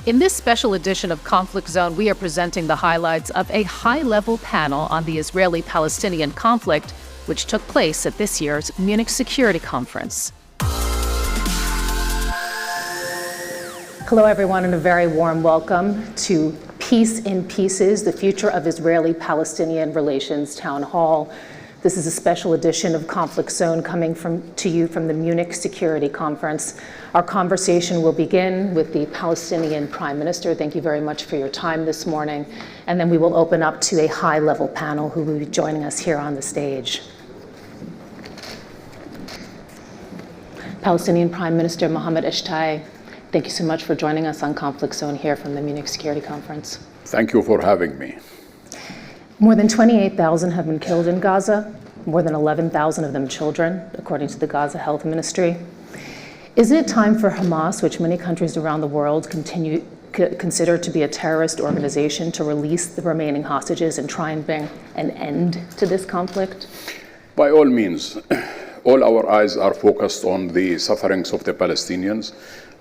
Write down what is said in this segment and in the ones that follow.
In this special edition of Conflict Zone, we are presenting the highlights of a high-level panel on the Israeli-Palestinian conflict, which took place at this year's Munich Security Conference. Hello, everyone, and a very warm welcome to Peace in Pieces, the Future of Israeli-Palestinian Relations Town Hall. This is a special edition of Conflict Zone coming to you from the Munich Security Conference. Our conversation will begin with the Palestinian Prime Minister. Thank you very much for your time this morning. And then we will open up to a high-level panel who will be joining us here on the stage. Palestinian Prime Minister Mohammed Ishtay, thank you so much for joining us on Conflict Zone here from the Munich Security Conference. Thank you for having me. More than 28,000 have been killed in Gaza, more than 11,000 of them children, according to the Gaza Health Ministry. Isn't it time for Hamas, which many countries around the world consider to be a terrorist organization, to release the remaining hostages and try and bring an end to this conflict? By all means, all our eyes are focused on the sufferings of the Palestinians,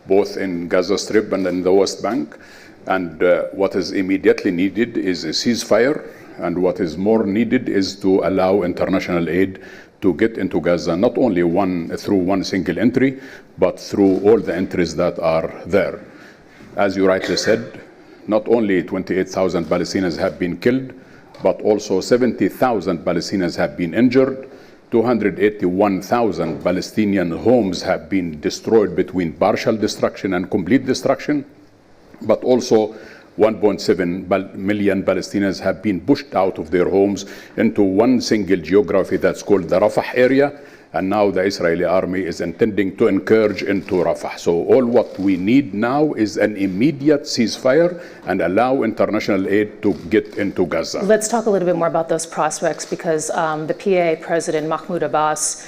both in Gaza Strip and in the West Bank. And what is immediately needed is a ceasefire. And what is more needed is to allow international aid to get into Gaza, not only through one single entry, but through all the entries that are there. As you rightly said, not only 28,000 Palestinians have been killed, but also 70,000 Palestinians have been injured. 281,000 Palestinian homes have been destroyed between partial destruction and complete destruction, but also 1.7 million Palestinians have been pushed out of their homes into one single geography that's called the Rafah area, and now the Israeli army is intending to encourage into Rafah. So all what we need now is an immediate ceasefire and allow international aid to get into Gaza. Let's talk a little bit more about those prospects, because the PA President Mahmoud Abbas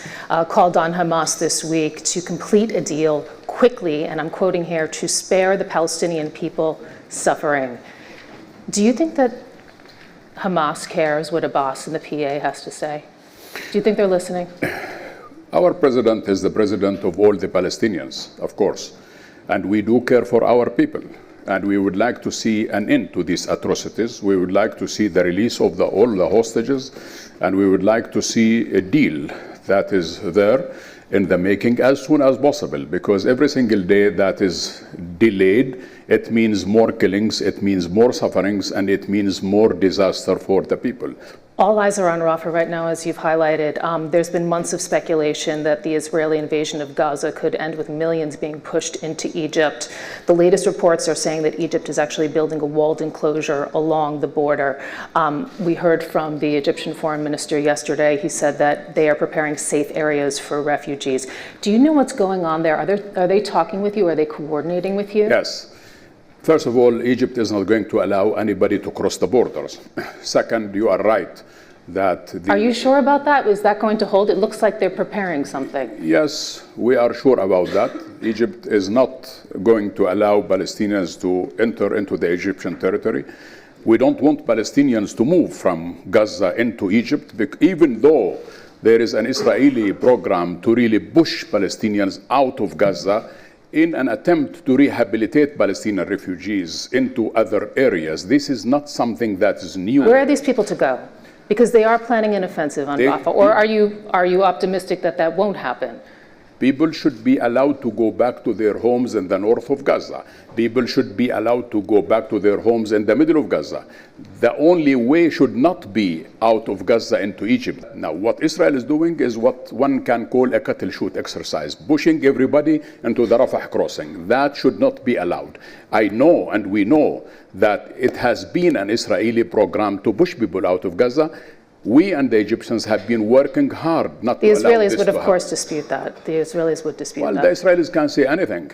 called on Hamas this week to complete a deal quickly, and I'm quoting here, to spare the Palestinian people suffering. Do you think that Hamas cares what Abbas and the PA has to say? Do you think they're listening? Our president is the president of all the Palestinians, of course, and we do care for our people. And we would like to see an end to these atrocities. We would like to see the release of all the hostages, and we would like to see a deal that is there in the making as soon as possible, because every single day that is delayed, it means more killings, it means more sufferings, and it means more disaster for the people. All eyes are on Rafah right now, as you've highlighted. There's been months of speculation that the Israeli invasion of Gaza could end with millions being pushed into Egypt. The latest reports are saying that Egypt is actually building a walled enclosure along the border. We heard from the Egyptian foreign minister yesterday. He said that they are preparing safe areas for refugees. Do you know what's going on there? Are they talking with you? Are they coordinating with you? Yes. First of all, Egypt is not going to allow anybody to cross the borders. Second, you are right that Are you sure about that? Is that going to hold? It looks like they're preparing something. Yes, we are sure about that. Egypt is not going to allow Palestinians to enter into the Egyptian territory. We don't want Palestinians to move from Gaza into Egypt, even though there is an Israeli program to really push Palestinians out of Gaza in an attempt to rehabilitate Palestinian refugees into other areas. This is not something that is new. Where are these people to go? Because they are planning an offensive on Rafah. Or are you optimistic that that won't happen? People should be allowed to go back to their homes in the north of Gaza. People should be allowed to go back to their homes in the middle of Gaza. The only way should not be out of Gaza into Egypt. Now, what Israel is doing is what one can call a cattle shoot exercise, pushing everybody into the Rafah crossing. That should not be allowed. I know, and we know, that it has been an Israeli program to push people out of Gaza. We and the Egyptians have been working hard not to allow this to happen. The Israelis would, of course, dispute that. The Israelis would dispute that. Well, the Israelis can't say anything,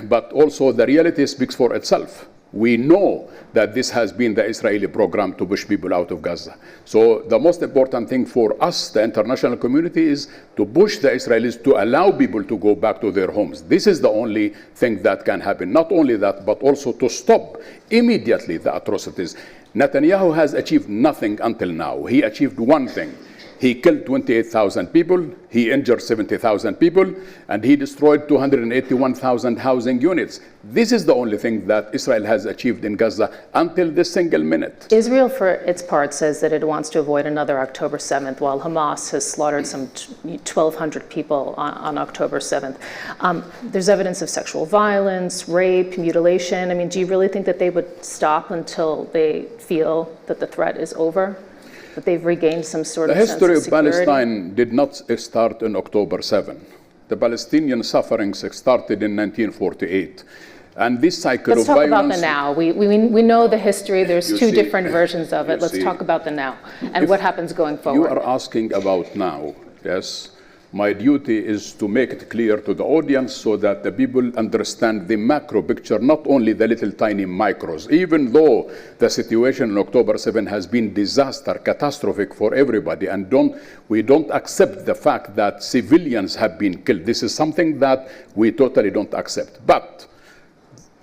but also the reality speaks for itself. We know that this has been the Israeli program to push people out of Gaza. So the most important thing for us, the international community, is to push the Israelis to allow people to go back to their homes. This is the only thing that can happen. Not only that, but also to stop immediately the atrocities. Netanyahu has achieved nothing until now. He achieved one thing. He killed 28,000 people, he injured 70,000 people, and he destroyed 281,000 housing units. This is the only thing that Israel has achieved in Gaza until this single minute. Israel, for its part, says that it wants to avoid another October 7th, while Hamas has slaughtered some 1,200 people on October 7th. There's evidence of sexual violence, rape, mutilation. I mean, do you really think that they would stop until they feel that the threat is over? That they've regained some sort of sense of security? The history of Palestine did not start on October 7. The Palestinian sufferings started in 1948. And this cycle Let's of violence... talk about the now. We know the history. There's two different versions of it. Let's talk about the now and what happens going forward. You are asking about now, yes. My duty is to make it clear to the audience so that the people understand the macro picture, not only the little tiny micros. Even though the situation on October 7 has been disaster, catastrophic for everybody, and we don't accept the fact that civilians have been killed. This is something that we totally don't accept. But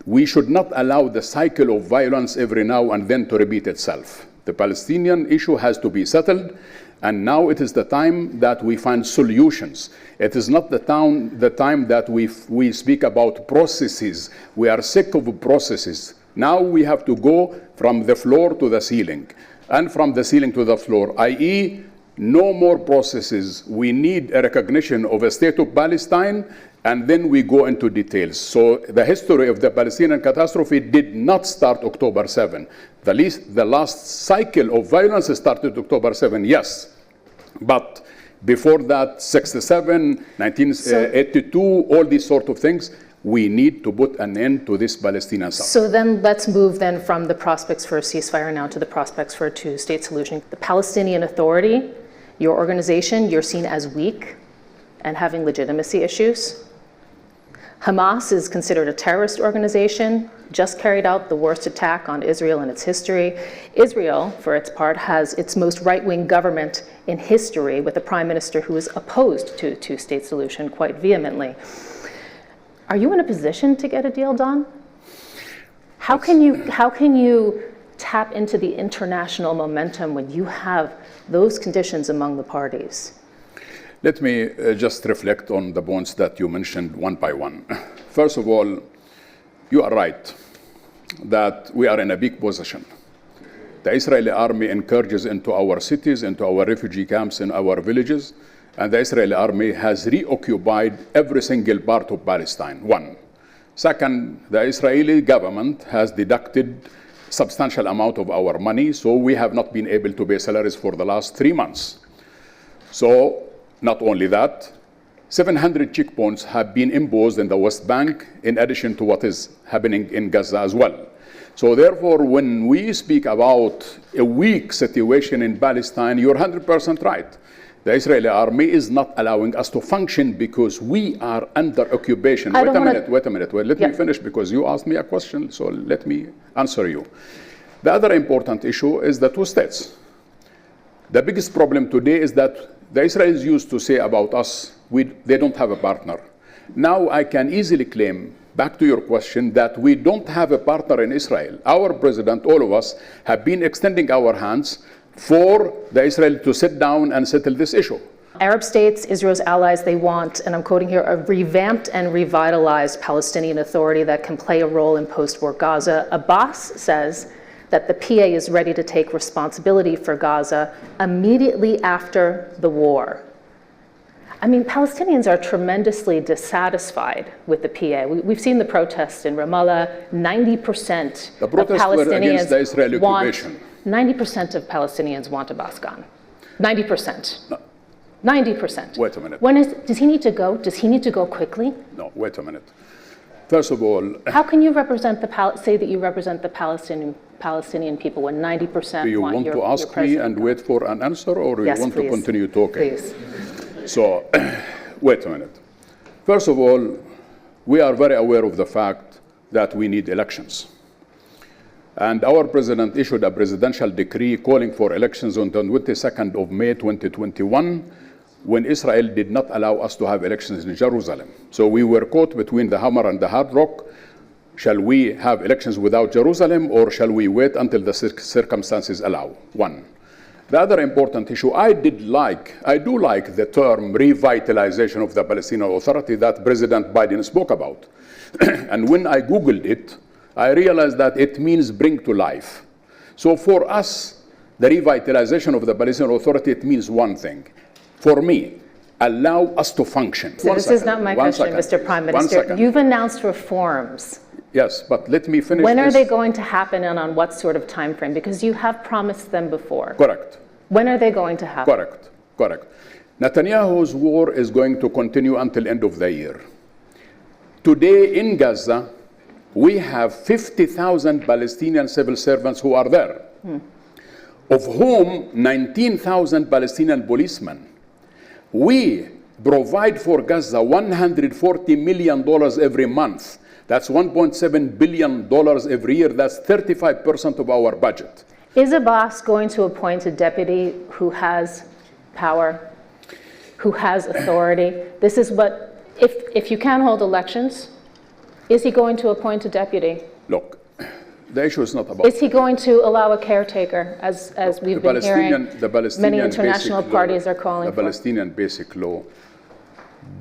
we should not allow the cycle of violence every now and then to repeat itself. The Palestinian issue has to be settled. And now it is the time that we find solutions. It is not the time that we speak about processes. We are sick of processes. Now we have to go from the floor to the ceiling, and from the ceiling to the floor, i.e., no more processes. We need a recognition of a state of Palestine, and then we go into details. So the history of the Palestinian catastrophe did not start October 7. The last cycle of violence started October 7, yes. But before that, 67, 1982, all these sort of things, we need to put an end to this Palestinian suffering. So then let's move then from the prospects for a ceasefire now to the prospects for a two-state solution. The Palestinian Authority, your organization, you're seen as weak and having legitimacy issues. Hamas is considered a terrorist organization, just carried out the worst attack on Israel in its history. Israel, for its part, has its most right-wing government in history, with a prime minister who is opposed to a two-state solution quite vehemently. Are you in a position to get a deal done? How can you tap into the international momentum when you have those conditions among the parties? Let me just reflect on the points that you mentioned one by one. First of all, you are right that we are in a big position. The Israeli army encourages into our cities, into our refugee camps, in our villages, and the Israeli army has reoccupied every single part of Palestine, one. Second, the Israeli government has deducted substantial amount of our money, so we have not been able to pay salaries for the last 3 months. So, not only that, 700 checkpoints have been imposed in the West Bank, in addition to what is happening in Gaza as well. So therefore, when we speak about a weak situation in Palestine, you're 100% right. The Israeli army is not allowing us to function because we are under occupation. Wait a minute. Well, let me finish, because you asked me a question, so let me answer you. The other important issue is the two states. The biggest problem today is that the Israelis used to say about us, they don't have a partner. Now I can easily claim, back to your question, that we don't have a partner in Israel. Our president, all of us, have been extending our hands for the Israel to sit down and settle this issue. Arab states, Israel's allies, they want, and I'm quoting here, a revamped and revitalized Palestinian Authority that can play a role in post-war Gaza. Abbas says that the PA is ready to take responsibility for Gaza immediately after the war. I mean, Palestinians are tremendously dissatisfied with the PA. We've seen the protests in Ramallah. 90% of Palestinians the Israeli occupation. 90% of Palestinians want Abbas gone. 90%. No. 90%. Wait a minute. Does he need to go? Does he need to go quickly? No, wait a minute. First of all, how can you represent say that you represent the Palestinian people when 90% want your president? Do you want to ask me and wait for an answer, or do you want to continue talking? Please. So, wait a minute. First of all, we are very aware of the fact that we need elections. And our president issued a presidential decree calling for elections on the 22nd of May 2021, when Israel did not allow us to have elections in Jerusalem. So we were caught between the hammer and the hard rock. Shall we have elections without Jerusalem, or shall we wait until the circumstances allow? One. The other important issue, I do like the term revitalization of the Palestinian Authority that President Biden spoke about. And when I Googled it, I realized that it means bring to life. So for us, the revitalization of the Palestinian Authority, it means one thing. For me, allow us to function. So this is not my question, Mr. Prime Minister. You've announced reforms. Yes, but let me finish. When are they going to happen and on what sort of time frame? Because you have promised them before. Correct. When are they going to happen? Correct. Netanyahu's war is going to continue until end of the year. Today in Gaza, we have 50,000 Palestinian civil servants who are there, of whom 19,000 Palestinian policemen. We provide for Gaza $140 million every month. That's $1.7 billion every year. That's 35% of our budget. Is Abbas going to appoint a deputy who has power, who has authority? This is what, if you can hold elections, is he going to appoint a deputy? Look, the issue is not about... Is he going to allow a caretaker, as we've been hearing many international parties are calling for? The Palestinian Basic Law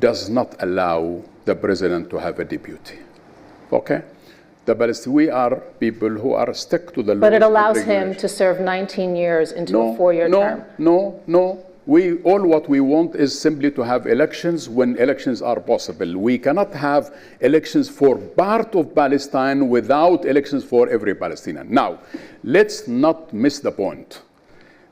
does not allow the president to have a deputy. Okay? We are people who are stuck to the law. But it allows him to serve 19 years into a 4-year term. No. All what we want is simply to have elections when elections are possible. We cannot have elections for part of Palestine without elections for every Palestinian. Now, let's not miss the point.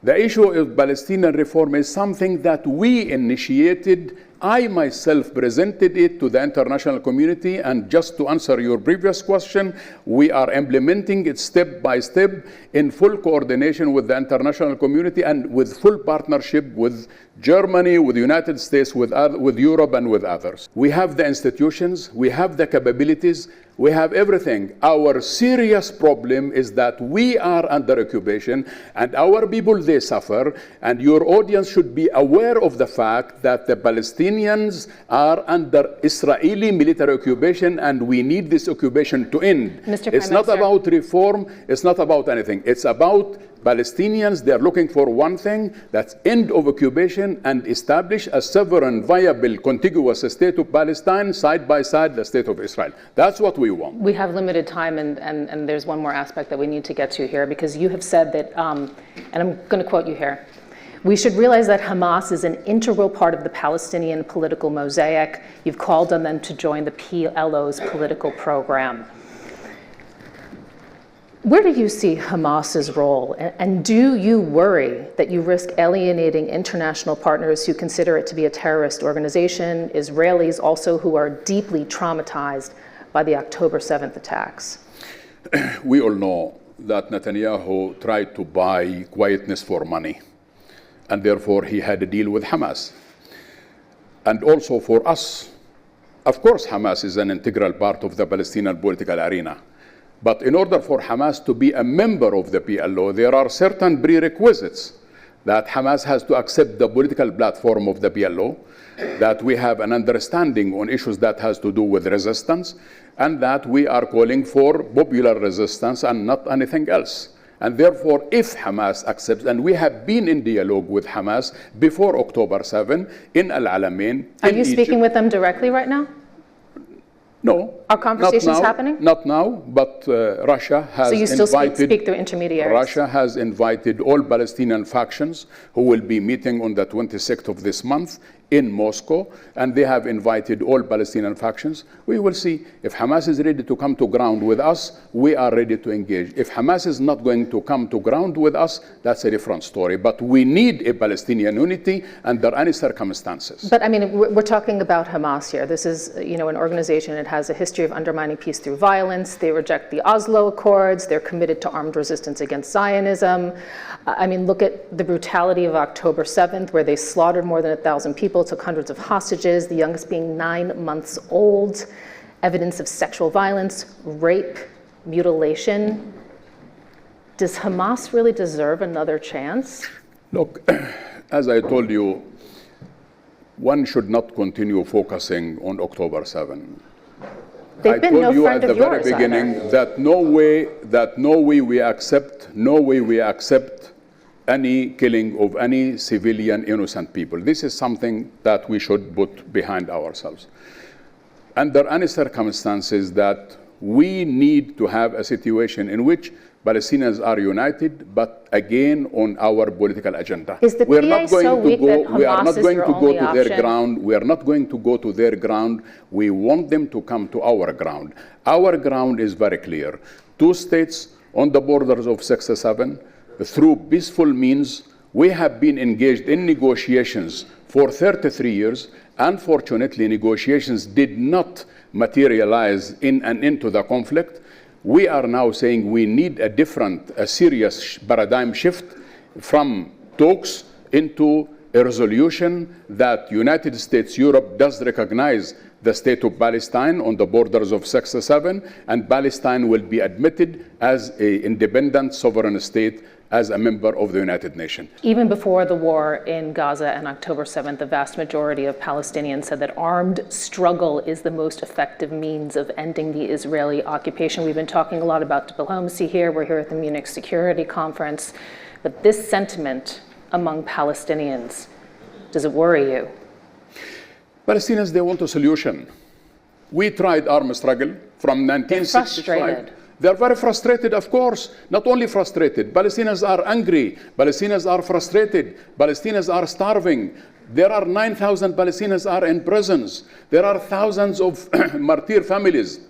The issue of Palestinian reform is something that we initiated. I myself presented it to the international community, and just to answer your previous question, we are implementing it step by step in full coordination with the international community and with full partnership with Germany, with the United States, with Europe, and with others. We have the institutions, we have the capabilities, we have everything. Our serious problem is that we are under occupation and our people, they suffer, and your audience should be aware of the fact that the Palestinians are under Israeli military occupation and we need this occupation to end. It's not about reform, it's not about anything. It's about Palestinians, they're looking for one thing, that's end of occupation and establish a sovereign, viable, contiguous state of Palestine side by side the state of Israel. That's what we want. We have limited time and there's one more aspect that we need to get to here, because you have said that, and I'm going to quote you here, we should realize that Hamas is an integral part of the Palestinian political mosaic. You've called on them to join the PLO's political program. Where do you see Hamas's role? And do you worry that you risk alienating international partners who consider it to be a terrorist organization, Israelis also who are deeply traumatized by the October 7th attacks? We all know that Netanyahu tried to buy quietness for money, and therefore he had a deal with Hamas. And also for us, of course Hamas is an integral part of the Palestinian political arena. But in order for Hamas to be a member of the PLO, there are certain prerequisites that Hamas has to accept the political platform of the PLO, that we have an understanding on issues that has to do with resistance, and that we are calling for popular resistance and not anything else. And therefore, if Hamas accepts, and we have been in dialogue with Hamas before October 7 in Al Alamein. Are you speaking with them directly right now? No. Are conversations happening? Not now, but Russia has invited... So you still speak through intermediaries? Russia has invited all Palestinian factions who will be meeting on the 26th of this month in Moscow, and they have invited all Palestinian factions. We will see. If Hamas is ready to come to ground with us, we are ready to engage. If Hamas is not going to come to ground with us, that's a different story. But we need a Palestinian unity under any circumstances. But I mean, we're talking about Hamas here. This is, an organization that has a history of undermining peace through violence. They reject the Oslo Accords. They're committed to armed resistance against Zionism. I mean, look at the brutality of October 7th, where they slaughtered more than 1,000 people, took hundreds of hostages, the youngest being 9 months old, evidence of sexual violence, rape, mutilation. Does Hamas really deserve another chance? Look, as I told you, one should not continue focusing on October 7. They've been no friend of yours. I told you at the very beginning that no way we accept any killing of any civilian innocent people. This is something that we should put behind ourselves. Under any circumstances that we need to have a situation in which Palestinians are united, but again on our political agenda. Is the PA so weak that Hamas is your only option? Their ground. We are not going to go to their ground. We want them to come to our ground. Our ground is very clear. 2 states on the borders of 67, through peaceful means. We have been engaged in negotiations for 33 years. Unfortunately, negotiations did not materialize in and into the conflict. We are now saying we need a serious paradigm shift from talks into a resolution that United States, Europe does recognize the state of Palestine on the borders of 67, and Palestine will be admitted as an independent sovereign state as a member of the United Nations. Even before the war in Gaza on October 7th, the vast majority of Palestinians said that armed struggle is the most effective means of ending the Israeli occupation. We've been talking a lot about diplomacy here. We're here at the Munich Security Conference. But this sentiment among Palestinians, does it worry you? Palestinians, they want a solution. We tried armed struggle from 1965. They're frustrated. They're very frustrated, of course. Not only frustrated, Palestinians are angry. Palestinians are frustrated. Palestinians are starving. There are 9,000 Palestinians are in prisons. There are thousands of martyr families.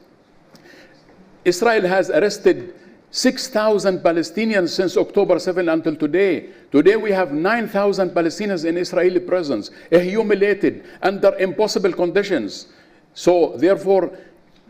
Israel has arrested 6,000 Palestinians since October 7 until today. Today we have 9,000 Palestinians in Israeli prisons, humiliated under impossible conditions. So therefore,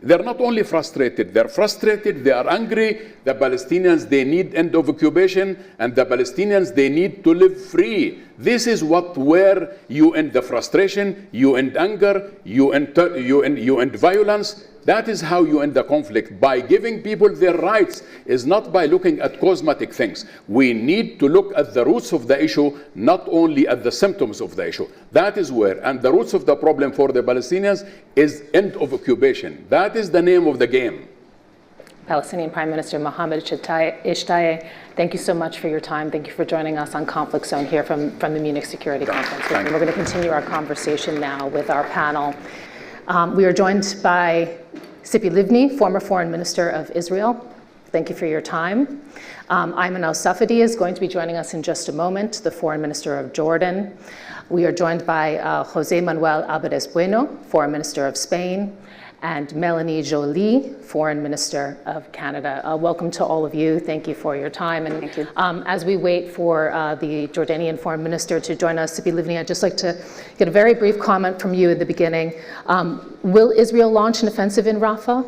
they're not only frustrated, they are angry. The Palestinians, they need end of occupation, and the Palestinians, they need to live free. This is where you end the frustration, you end anger, you end violence. That is how you end the conflict, by giving people their rights, is not by looking at cosmetic things. We need to look at the roots of the issue, not only at the symptoms of the issue. That is where, and the roots of the problem for the Palestinians is end of occupation. That is the name of the game. Palestinian Prime Minister Mohammed Ishtay, thank you so much for your time. Thank you for joining us on Conflict Zone here from the Munich Security Conference. We're going to continue our conversation now with our panel. We are joined by Tzipi Livni, former Foreign Minister of Israel. Thank you for your time. Ayman al-Safadi is going to be joining us in just a moment, the Foreign Minister of Jordan. We are joined by Jose Manuel Alvarez Bueno, Foreign Minister of Spain, and Melanie Joly, Foreign Minister of Canada. Welcome to all of you. Thank you for your time. And thank you. As we wait for the Jordanian Foreign Minister to join us, Tzipi Livni, I'd just like to get a very brief comment from you at the beginning. Will Israel launch an offensive in Rafah?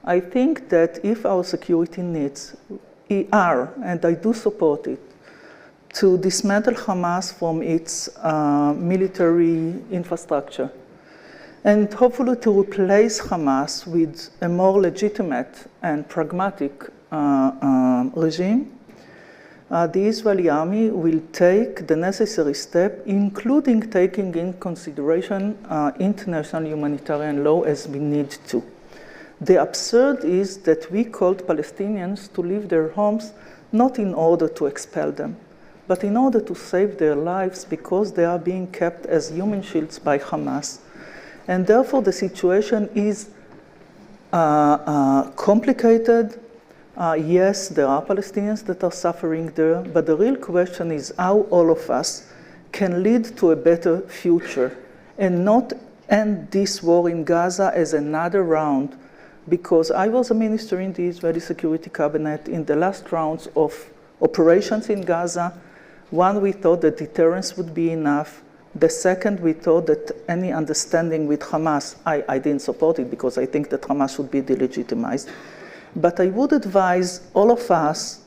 I think that if our security needs are, and I do support it, to dismantle Hamas from its military infrastructure, and hopefully to replace Hamas with a more legitimate and pragmatic regime, the Israeli army will take the necessary step, including taking in consideration international humanitarian law as we need to. The absurd is that we called Palestinians to leave their homes not in order to expel them, but in order to save their lives because they are being kept as human shields by Hamas. And therefore, the situation is complicated. Yes, there are Palestinians that are suffering there, but the real question is how all of us can lead to a better future and not end this war in Gaza as another round, because I was a minister in the Israeli Security Cabinet in the last rounds of operations in Gaza. One, we thought that deterrence would be enough. The second, we thought that any understanding with Hamas, I didn't support it because I think that Hamas should be delegitimized. But I would advise all of us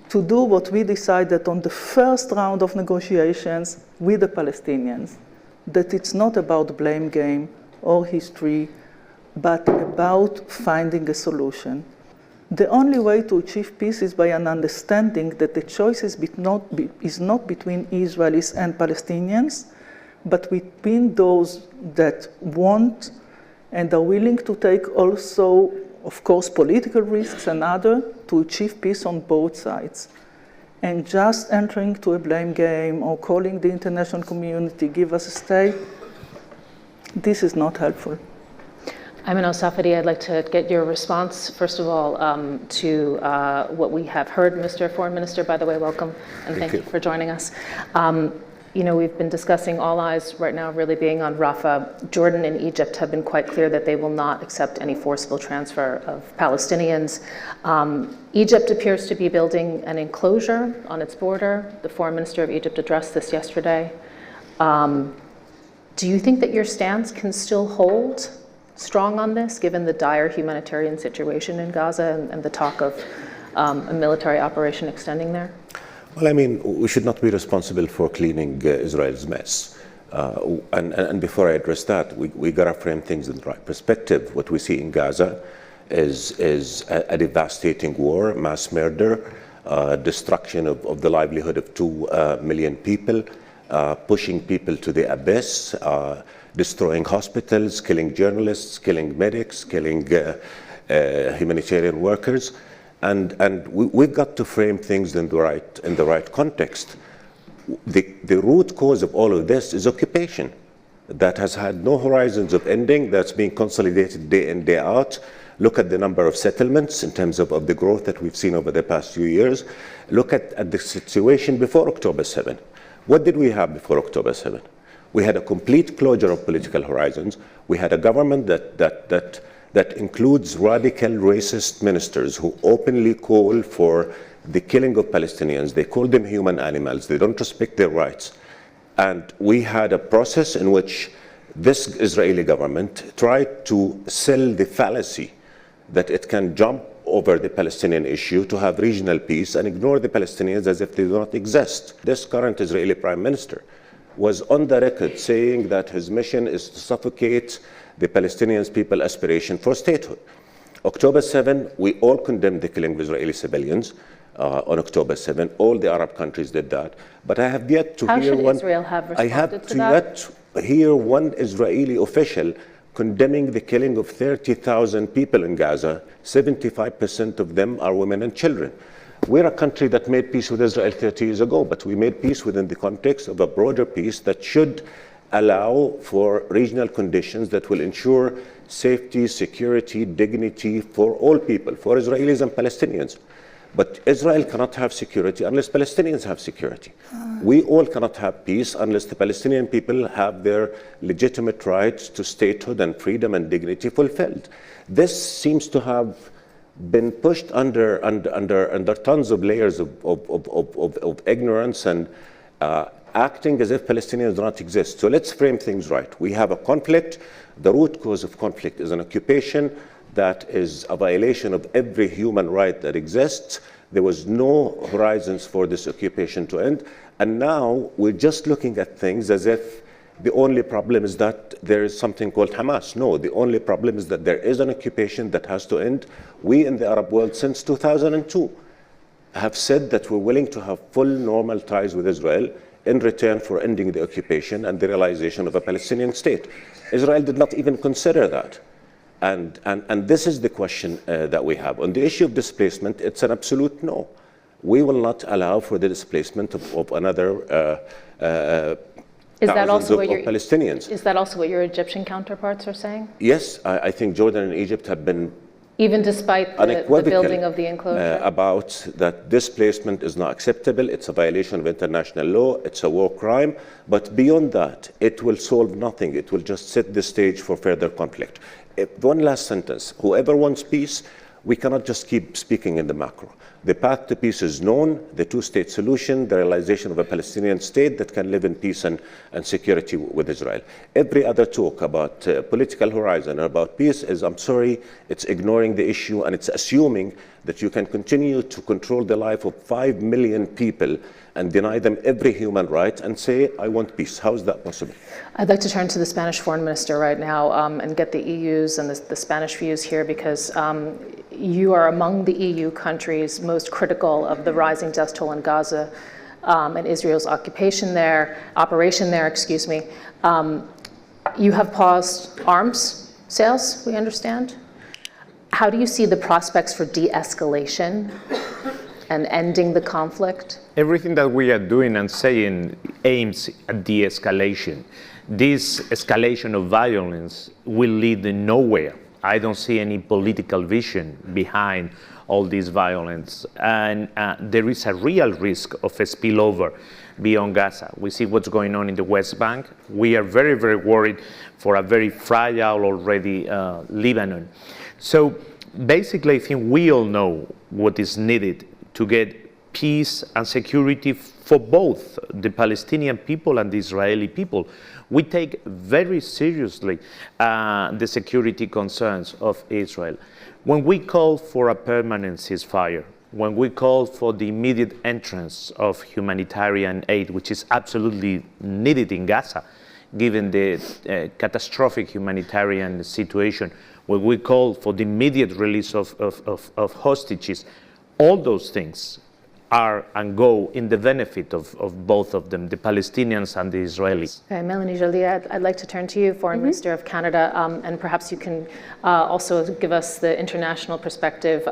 to do what we decided on the first round of negotiations with the Palestinians, that it's not about blame game or history, but about finding a solution. The only way to achieve peace is by an understanding that the choice is not between Israelis and Palestinians, but between those that want and are willing to take also, of course, political risks and other to achieve peace on both sides. and just entering to a blame game or calling the international community, give us a stay, this is not helpful. Ayman al-Safadi, I'd like to get your response, first of all, to what we have heard. Mr. Foreign Minister, by the way, welcome, and thank you for joining us. You know, we've been discussing all eyes right now really being on Rafah. Jordan and Egypt have been quite clear that they will not accept any forcible transfer of Palestinians. Egypt appears to be building an enclosure on its border. The Foreign Minister of Egypt addressed this yesterday. Do you think that your stance can still hold strong on this, given the dire humanitarian situation in Gaza and the talk of a military operation extending there? Well, I mean, we should not be responsible for cleaning Israel's mess. And before I address that, we got to frame things in the right perspective. What we see in Gaza is a devastating war, mass murder, destruction of the livelihood of 2 million people, pushing people to the abyss, destroying hospitals, killing journalists, killing medics, killing humanitarian workers. And we've got to frame things in the right context. The root cause of all of this is occupation that has had no horizons of ending, that's being consolidated day in, day out. Look at the number of settlements in terms of the growth that we've seen over the past few years. Look at the situation before October 7. What did we have before October 7? We had a complete closure of political horizons. We had a government that includes radical racist ministers who openly call for the killing of Palestinians. They call them human animals. They don't respect their rights. And we had a process in which this Israeli government tried to sell the fallacy that it can jump over the Palestinian issue to have regional peace and ignore the Palestinians as if they do not exist. This current Israeli prime minister was on the record saying that his mission is to suffocate the Palestinian people's aspiration for statehood. October 7, we all condemned the killing of Israeli civilians on October 7. All the Arab countries did that. But I have yet to hear one. Israel have responded I have to that? yet hear one Israeli official condemning the killing of 30,000 people in Gaza. 75% of them are women and children. We're a country that made peace with Israel 30 years ago, but we made peace within the context of a broader peace that should allow for regional conditions that will ensure safety, security, dignity for all people, for Israelis and Palestinians. But Israel cannot have security unless Palestinians have security. We all cannot have peace unless the Palestinian people have their legitimate rights to statehood and freedom and dignity fulfilled. This seems to have been pushed under tons of layers of ignorance and acting as if Palestinians do not exist. So let's frame things right. We have a conflict. The root cause of conflict is an occupation that is a violation of every human right that exists. There was no horizons for this occupation to end. And now we're just looking at things as if the only problem is that there is something called Hamas. No, the only problem is that there is an occupation that has to end. We in the Arab world since 2002 have said that we're willing to have full normal ties with Israel in return for ending the occupation and the realization of a Palestinian state. Israel did not even consider that. And this is the question that we have. On the issue of displacement, it's an absolute no. We will not allow for the displacement of another thousands of Palestinians. Is that also what your Egyptian counterparts are saying? Yes, I think Jordan and Egypt have been even despite the building of the enclosure? About that displacement is not acceptable. It's a violation of international law. It's a war crime. But beyond that, it will solve nothing. It will just set the stage for further conflict. One last sentence. Whoever wants peace, we cannot just keep speaking in the macro. The path to peace is known, the two-state solution, the realization of a Palestinian state that can live in peace and security with Israel. Every other talk about political horizon or about peace is, I'm sorry, it's ignoring the issue and it's assuming that you can continue to control the life of 5 million people and deny them every human right and say, I want peace. How is that possible? I'd like to turn to the Spanish foreign minister right now and get the EU's and the Spanish views here, because you are among the EU countries most critical of the rising death toll in Gaza and Israel's operation there. You have paused arms sales, we understand. How do you see the prospects for de-escalation and ending the conflict? Everything that we are doing and saying aims at de-escalation. This escalation of violence will lead nowhere. I don't see any political vision behind all this violence. And there is a real risk of a spillover beyond Gaza. We see what's going on in the West Bank. We are very, very worried for a very fragile already Lebanon. So basically, I think we all know what is needed to get peace and security for both the Palestinian people and the Israeli people. We take very seriously the security concerns of Israel. When we call for a permanent ceasefire, when we call for the immediate entrance of humanitarian aid, which is absolutely needed in Gaza, given the catastrophic humanitarian situation, when we call for the immediate release of hostages, all those things are and go in the benefit of both of them, the Palestinians and the Israelis. Okay, Melanie Joly, I'd like to turn to you, Foreign Minister of Canada, and perhaps you can also give us the international perspective,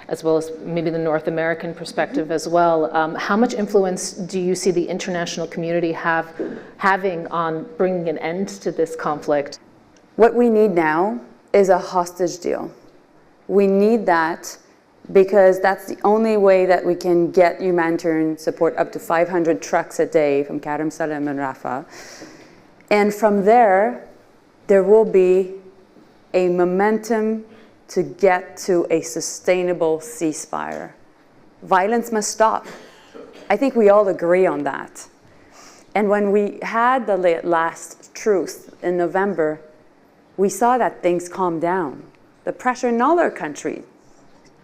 as well as maybe the North American perspective as well. How much influence do you see the international community having on bringing an end to this conflict? What we need now is a hostage deal. We need that because that's the only way that we can get humanitarian support up to 500 trucks a day from Karim Salem and Rafah. And from there will be a momentum to get to a sustainable ceasefire. Violence must stop. I think we all agree on that. And when we had the last truce in November, we saw that things calmed down. The pressure in all our countries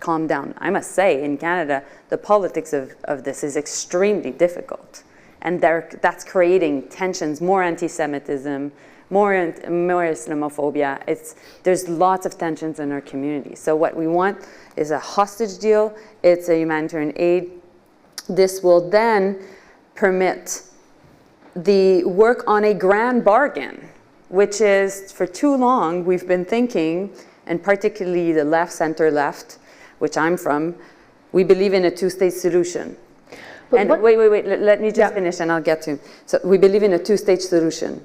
calm down. I must say, in Canada, the politics of this is extremely difficult. And that's creating tensions, more anti-Semitism, more Islamophobia. There's lots of tensions in our community. So what we want is a hostage deal. It's a humanitarian aid. This will then permit the work on a grand bargain, which is, for too long, we've been thinking, and particularly the left, center left, which I'm from, we believe in a two-state solution. But and wait, let me just finish and I'll get to. So we believe in a two-state solution.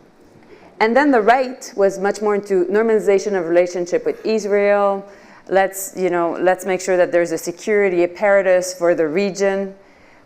And then the right was much more into normalization of relationship with Israel. Let's make sure that there's a security apparatus for the region.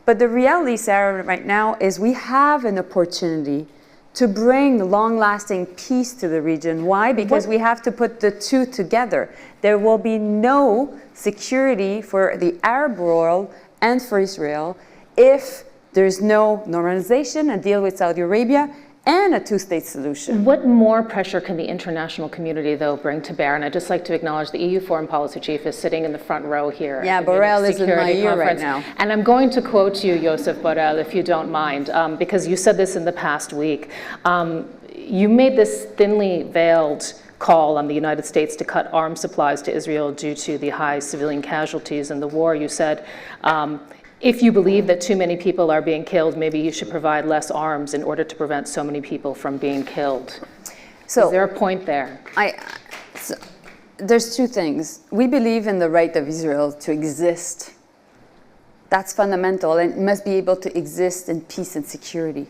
But the reality, Sarah, right now is we have an opportunity to bring long-lasting peace to the region. Why? Because we have to put the two together. There will be no security for the Arab world and for Israel if there's no normalization, a deal with Saudi Arabia, and a two-state solution. What more pressure can the international community, though, bring to bear? And I'd just like to acknowledge the EU Foreign Policy Chief is sitting in the front row here. Yeah, Borrell is in my ear right now. And I'm going to quote you, Joseph Borrell, if you don't mind, because you said this in the past week. You made this thinly veiled call on the United States to cut arms supplies to Israel due to the high civilian casualties in the war. You said, if you believe that too many people are being killed, maybe you should provide less arms in order to prevent so many people from being killed. So, is there a point there? There's two things. We believe in the right of Israel to exist. That's fundamental, and it must be able to exist in peace and security.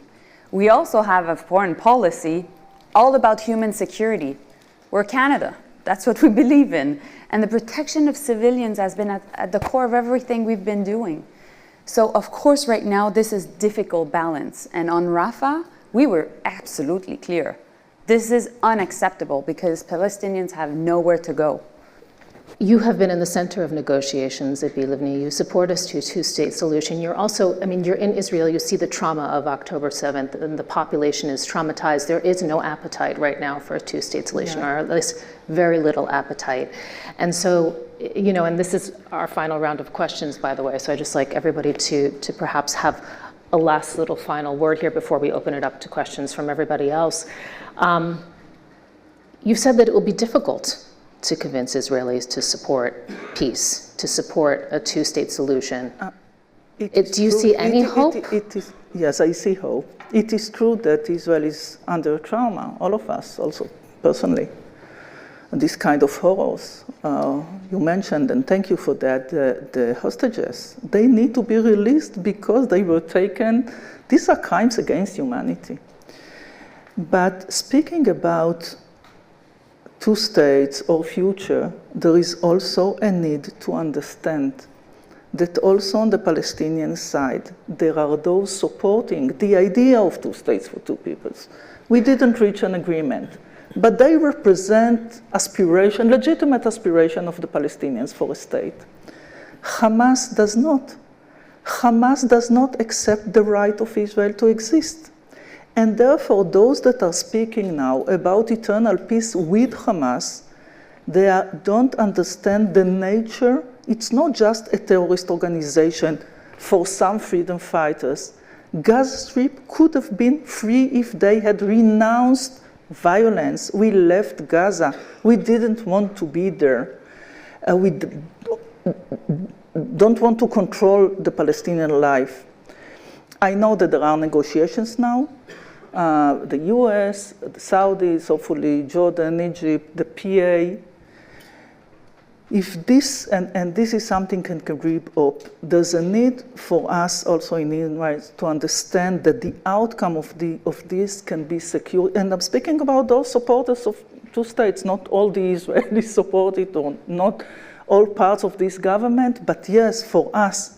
We also have a foreign policy all about human security. We're Canada. That's what we believe in. And the protection of civilians has been at the core of everything we've been doing. So, of course, right now, this is difficult balance. And on Rafah, we were absolutely clear. This is unacceptable because Palestinians have nowhere to go. You have been in the center of negotiations at Levni. You support us to a two-state solution. You're also, you're in Israel. You see the trauma of October 7th, and the population is traumatized. There is no appetite right now for a two-state solution, or at least very little appetite. And so, and this is our final round of questions, by the way, so I'd just like everybody to perhaps have a last little final word here before we open it up to questions from everybody else. You've said that it will be difficult to convince Israelis to support peace, to support a two-state solution. Do you see any hope? Yes, I see hope. It is true that Israel is under trauma, all of us also, personally. this kind of horrors. You mentioned, and thank you for that, the hostages. They need to be released because they were taken. These are crimes against humanity. But speaking about two states or future, there is also a need to understand that also on the Palestinian side, there are those supporting the idea of two states for two peoples. We didn't reach an agreement, but they represent aspiration, legitimate aspiration of the Palestinians for a state. Hamas does not. Hamas does not accept the right of Israel to exist. And therefore, those that are speaking now about eternal peace with Hamas, they don't understand the nature. It's not just a terrorist organization for some freedom fighters. Gaza Strip could have been free if they had renounced violence. We left Gaza. We didn't want to be there. We don't want to control the Palestinian life. I know that there are negotiations now. The US, the Saudis, hopefully Jordan, Egypt, the PA. If this, and this is something can creep up, there's a need for us also in Israel to understand that the outcome of this can be secure. And I'm speaking about those supporters of two states, not all the Israelis support it, or not all parts of this government, but yes, for us,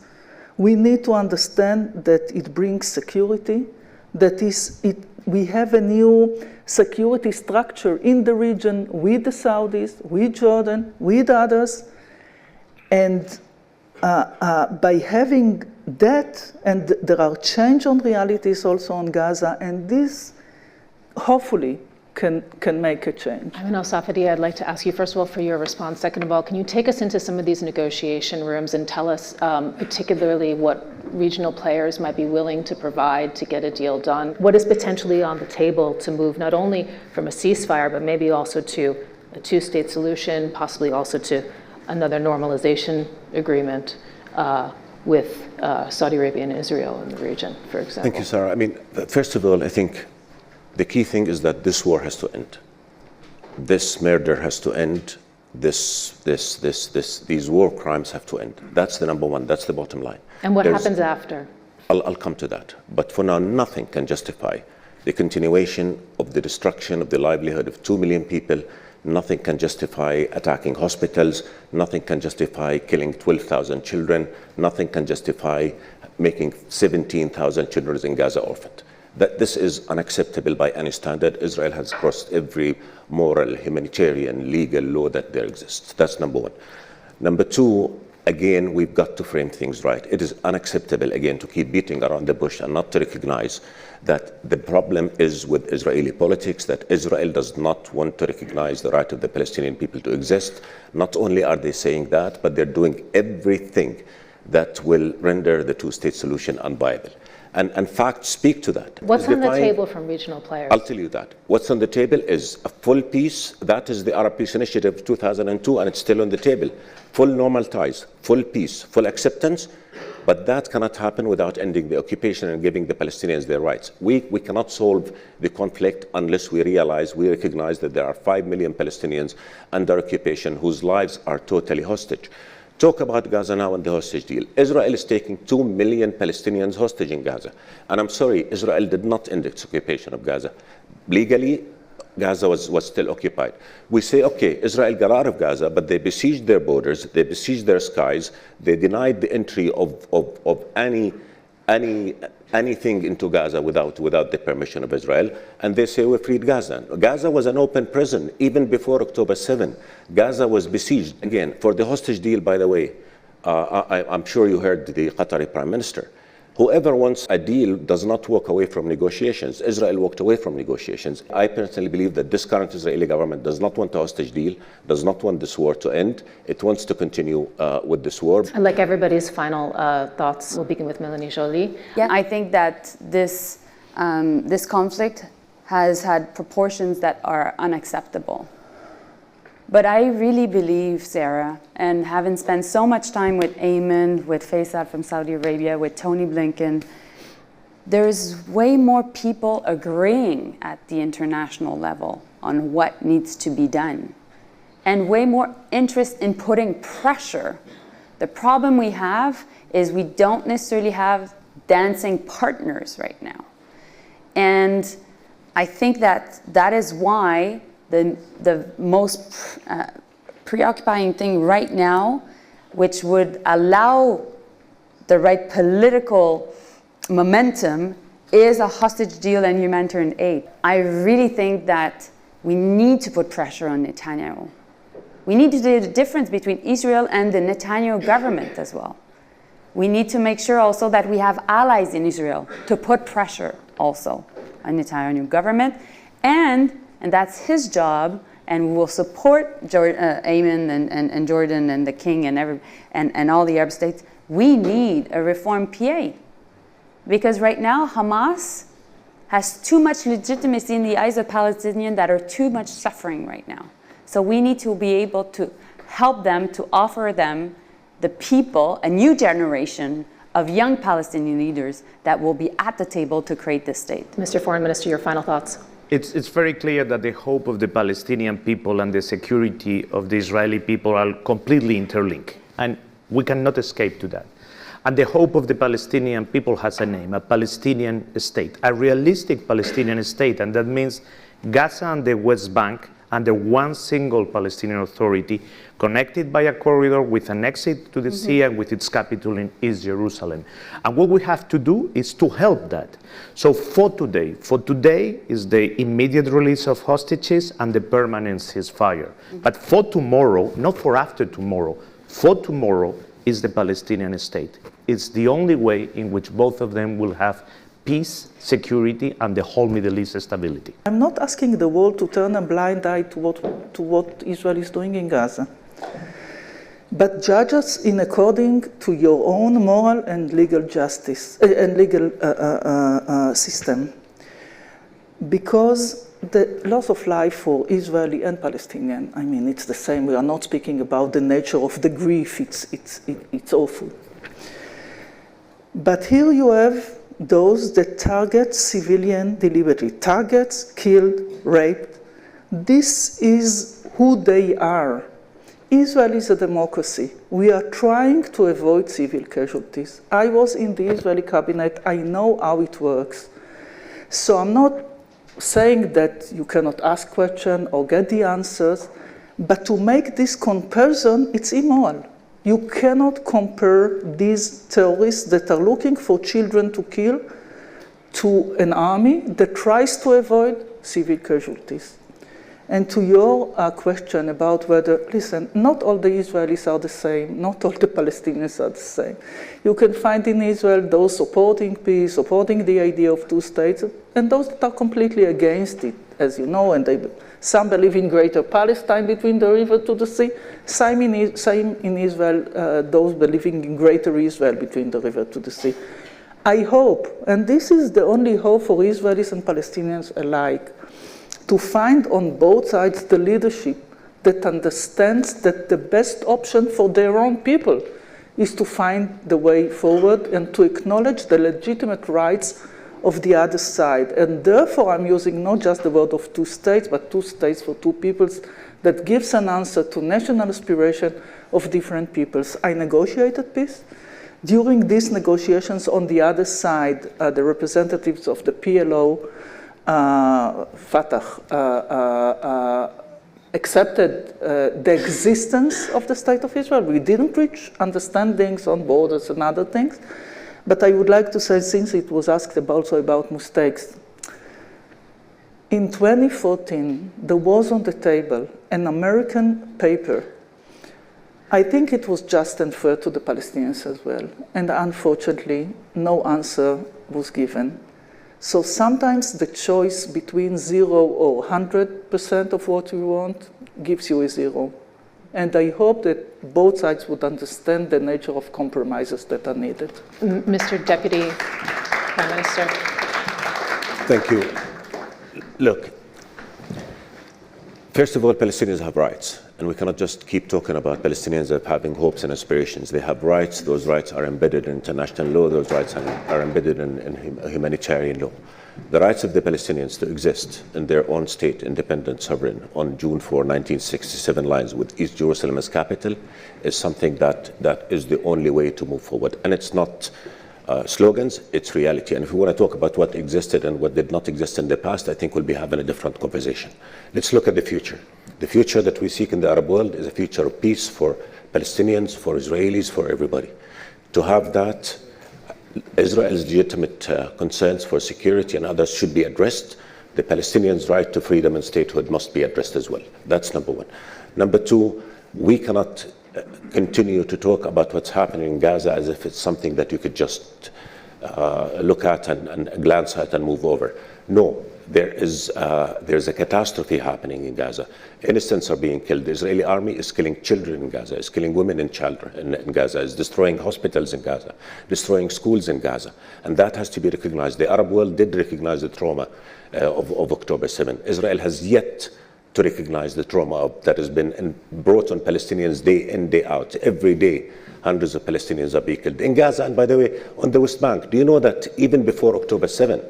we need to understand that it brings security, we have a new security structure in the region with the Saudis, with Jordan, with others. And by having that, and there are change on realities also on Gaza, and this hopefully can make a change. Ayman al-Safadi, I'd like to ask you, first of all, for your response. Second of all, can you take us into some of these negotiation rooms and tell us particularly what regional players might be willing to provide to get a deal done? What is potentially on the table to move not only from a ceasefire, but maybe also to a two-state solution, possibly also to another normalization agreement with Saudi Arabia and Israel in the region, for example? Thank you, Sarah. I mean, first of all, I think the key thing is that this war has to end. This murder has to end. These war crimes have to end. That's the number one. That's the bottom line. And what happens after? I'll come to that. But for now, nothing can justify the continuation of the destruction of the livelihood of 2 million people. Nothing can justify attacking hospitals. Nothing can justify killing 12,000 children. Nothing can justify making 17,000 children in Gaza orphaned. That this is unacceptable by any standard. Israel has crossed every moral, humanitarian, legal law that there exists. That's number one. Number two, again, we've got to frame things right. It is unacceptable, again, to keep beating around the bush and not to recognize that the problem is with Israeli politics, that Israel does not want to recognize the right of the Palestinian people to exist. Not only are they saying that, but they're doing everything that will render the two-state solution unviable. And facts speak to that. What's on the table from regional players? I'll tell you that. What's on the table is a full peace. That is the Arab Peace Initiative of 2002, and it's still on the table. Full normal ties, full peace, full acceptance. But that cannot happen without ending the occupation and giving the Palestinians their rights. We cannot solve the conflict unless we recognize that there are 5 million Palestinians under occupation whose lives are totally hostage. Talk about Gaza now and the hostage deal. Israel is taking 2 million Palestinians hostage in Gaza. And I'm sorry, Israel did not end its occupation of Gaza. Legally, Gaza was still occupied. We say, okay, Israel got out of Gaza, but they besieged their borders, they besieged their skies, they denied the entry of anything into Gaza without the permission of Israel, and they say we freed Gaza. Gaza was an open prison even before October 7. Gaza was besieged. Again, for the hostage deal, by the way, I'm sure you heard the Qatari Prime Minister. Whoever wants a deal does not walk away from negotiations. Israel walked away from negotiations. I personally believe that this current Israeli government does not want a hostage deal, does not want this war to end. It wants to continue with this war. I'd like everybody's final thoughts. We'll begin with Melanie Joly. Yeah, I think that this conflict has had proportions that are unacceptable. But I really believe, Sarah, and having spent so much time with Ayman, with Faisal from Saudi Arabia, with Tony Blinken, there's way more people agreeing at the international level on what needs to be done. and way more interest in putting pressure. The problem we have is we don't necessarily have dancing partners right now. And I think that is why the most preoccupying thing right now, which would allow the right political momentum, is a hostage deal and humanitarian aid. I really think that we need to put pressure on Netanyahu. We need to do the difference between Israel and the Netanyahu government as well. We need to make sure also that we have allies in Israel to put pressure also on the Netanyahu government, and that's his job, and we will support Ayman and Jordan and the king and all the Arab states. We need a reform PA, because right now Hamas has too much legitimacy in the eyes of Palestinians that are too much suffering right now. So we need to be able to help them, to offer them, the people, a new generation of young Palestinian leaders that will be at the table to create this state. Mr. Foreign Minister, your final thoughts. It's very clear that the hope of the Palestinian people and the security of the Israeli people are completely interlinked, and we cannot escape to that. And the hope of the Palestinian people has a name, a Palestinian state, a realistic Palestinian state, and that means Gaza and the West Bank under one single Palestinian authority, connected by a corridor with an exit to the sea and with its capital in East Jerusalem. And what we have to do is to help that. So for today is the immediate release of hostages and the permanent ceasefire. But for tomorrow, not for after tomorrow, for tomorrow is the Palestinian state. It's the only way in which both of them will have peace, security, and the whole Middle East stability. I'm not asking the world to turn a blind eye to what Israel is doing in Gaza, but judge us in according to your own moral and legal justice and legal system, because the loss of life for Israeli and Palestinian, I mean, it's the same. We are not speaking about the nature of the grief. It's awful. But here you have those that target civilian deliberately, targets, killed, raped. This is who they are. Israel is a democracy. We are trying to avoid civil casualties. I was in the Israeli cabinet. I know how it works. So I'm not saying that you cannot ask questions or get the answers, but to make this comparison, it's immoral. You cannot compare these terrorists that are looking for children to kill to an army that tries to avoid civil casualties. And to your question about whether, listen, not all the Israelis are the same, not all the Palestinians are the same. You can find in Israel those supporting peace, supporting the idea of two states, and those that are completely against it, as you know, and some believe in greater Palestine between the river to the sea. Same in Israel, those believing in greater Israel between the river to the sea. I hope, and this is the only hope for Israelis and Palestinians alike, to find on both sides the leadership that understands that the best option for their own people is to find the way forward and to acknowledge the legitimate rights of the other side. And therefore, I'm using not just the word of two states, but two states for two peoples that gives an answer to national aspiration of different peoples. I negotiated peace. During these negotiations on the other side, the representatives of the PLO, Fatah, accepted the existence of the State of Israel. We didn't reach understandings on borders and other things. But I would like to say, since it was asked also about mistakes, in 2014, there was on the table an American paper. I think it was just and fair to the Palestinians as well. And unfortunately, no answer was given. So sometimes the choice between 0 or 100% of what you want gives you a 0. And I hope that both sides would understand the nature of compromises that are needed. Mr. Deputy Prime Minister. Thank you. Look, first of all, Palestinians have rights, and we cannot just keep talking about Palestinians as having hopes and aspirations. They have rights. Those rights are embedded in international law. Those rights are embedded in humanitarian law. The rights of the Palestinians to exist in their own state, independent, sovereign, on June 4, 1967 lines with East Jerusalem as capital is something that is the only way to move forward. And it's not slogans, it's reality. And if we want to talk about what existed and what did not exist in the past, I think we'll be having a different conversation. Let's look at the future. The future that we seek in the Arab world is a future of peace for Palestinians, for Israelis, for everybody. To have that, Israel's legitimate concerns for security and others should be addressed. The Palestinians' right to freedom and statehood must be addressed as well. That's number one. Number two, we cannot continue to talk about what's happening in Gaza as if it's something that you could just look at and glance at and move over. No, there's a catastrophe happening in Gaza. Innocents are being killed. The Israeli army is killing children in Gaza, is killing women and children in Gaza, is destroying hospitals in Gaza, destroying schools in Gaza. And that has to be recognized. The Arab world did recognize the trauma of October 7. Israel has yet to recognize the trauma that has been brought on Palestinians day in, day out. Every day, hundreds of Palestinians are being killed. In Gaza, and by the way, on the West Bank, do you know that even before October 7,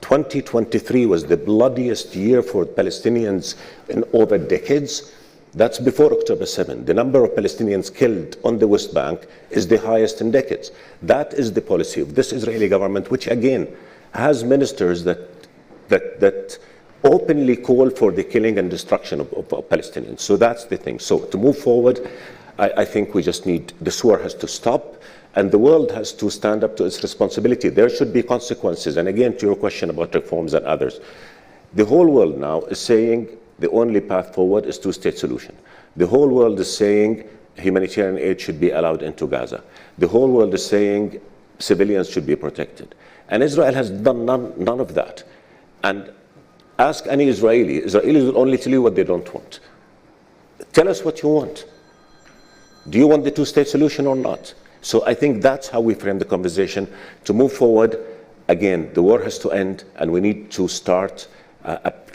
2023 was the bloodiest year for Palestinians in over decades? That's before October 7. The number of Palestinians killed on the West Bank is the highest in decades. That is the policy of this Israeli government, which again has ministers that openly call for the killing and destruction of Palestinians. So that's the thing. So to move forward, I think we just need, this war has to stop, and the world has to stand up to its responsibility. There should be consequences. And again, to your question about reforms and others, the whole world now is saying the only path forward is two-state solution. The whole world is saying humanitarian aid should be allowed into Gaza. The whole world is saying civilians should be protected. And Israel has done none of that. And ask any Israeli. Israelis will only tell you what they don't want. Tell us what you want. Do you want the two-state solution or not? So I think that's how we frame the conversation. To move forward, again, the war has to end, and we need to start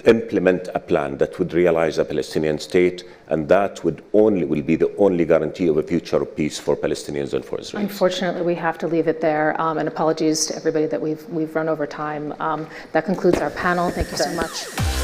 implement a plan that would realize a Palestinian state, and that will be the only guarantee of a future of peace for Palestinians and for Israelis. Unfortunately, we have to leave it there. And apologies to everybody that we've run over time. That concludes our panel. Thank you so much.